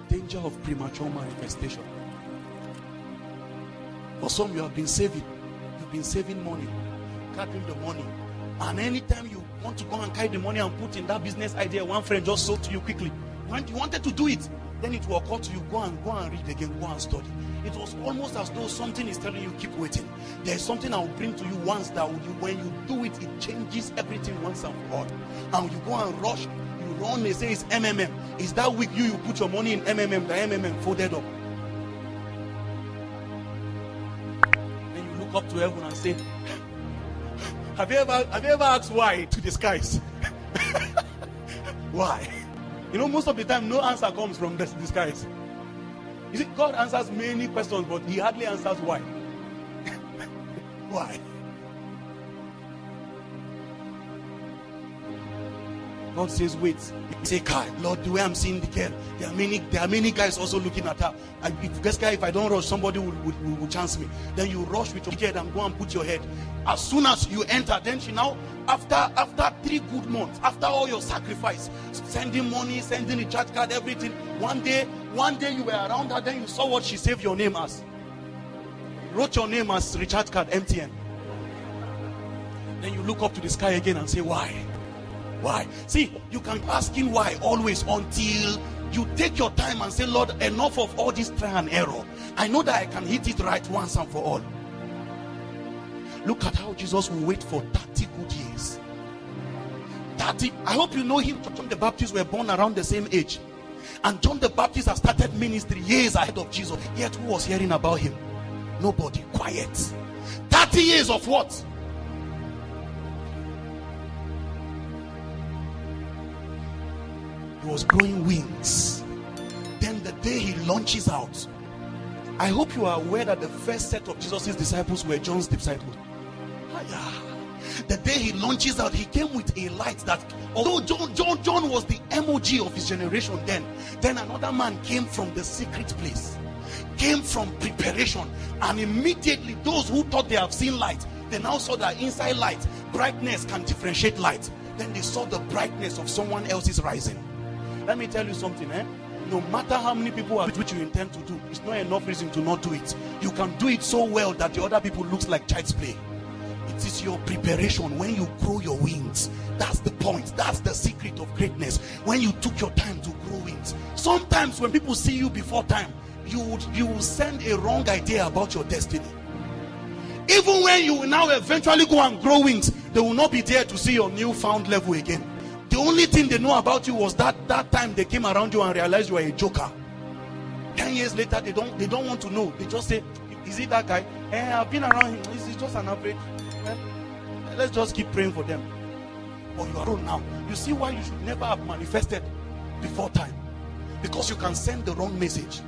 danger of premature manifestation. For some, you have been saving. You've been saving money, gathering the money. And anytime you want to go and carry the money and put in that business idea, one friend just sold to you quickly. When you wanted to do it, then it will occur to you, go and read again, go and study. It was almost as though something is telling you, keep waiting. There's something I will bring to you once that when you do it, it changes everything once and for all. And you go and rush, you run, they say it's MMM. Is that week you put your money in MMM, the MMM folded up. Then you look up to heaven and say, have you ever asked why to the skies? Why? You know, most of the time, no answer comes from the skies. You see, God answers many questions, but he hardly answers why. Why? God says, wait. You say, God, Lord, the way I'm seeing the girl, there are many guys also looking at her. If I don't rush, somebody will chance me. Then you rush with your head and go and put your head. As soon as you enter, then she now, after 3 good months, after all your sacrifice, sending money, sending the charge card, everything, one day you were around her, then you saw what she saved your name as. Wrote your name as recharge card, MTN. Then you look up to the sky again and say, why? Why? See, you can ask him why always until you take your time and say, Lord, enough of all this trial and error. I know that I can hit it right once and for all. Look at how Jesus will wait for 30 good years. 30. I hope you know him. John the Baptist were born around the same age. And John the Baptist has started ministry years ahead of Jesus. Yet who was hearing about him? Nobody. Quiet. 30 years of what? He was growing wings. Then the day he launches out, I hope you are aware that the first set of Jesus' disciples were John's disciples. The day he launches out, he came with a light that, although John was the MOG of his generation then another man came from the secret place, came from preparation, and immediately those who thought they have seen light, they now saw that inside light, brightness can differentiate light. Then they saw the brightness of someone else's rising. Let me tell you something, no matter how many people are which you intend to do, it's not enough reason to not do it. You can do it so well that the other people looks like child's play. It is your preparation. When you grow your wings, that's the point. That's the secret of greatness. When you took your time to grow wings. Sometimes when people see you before time, you will send a wrong idea about your destiny. Even when you will now eventually go and grow wings, they will not be there to see your newfound level again. The only thing they know about you was that time they came around you and realized you were a joker. 10 years later, they don't want to know. They just say, is it that guy? I've been around him. He's just an average. Well, let's just keep praying for them. But you are old now. You see why you should never have manifested before time. Because you can send the wrong message.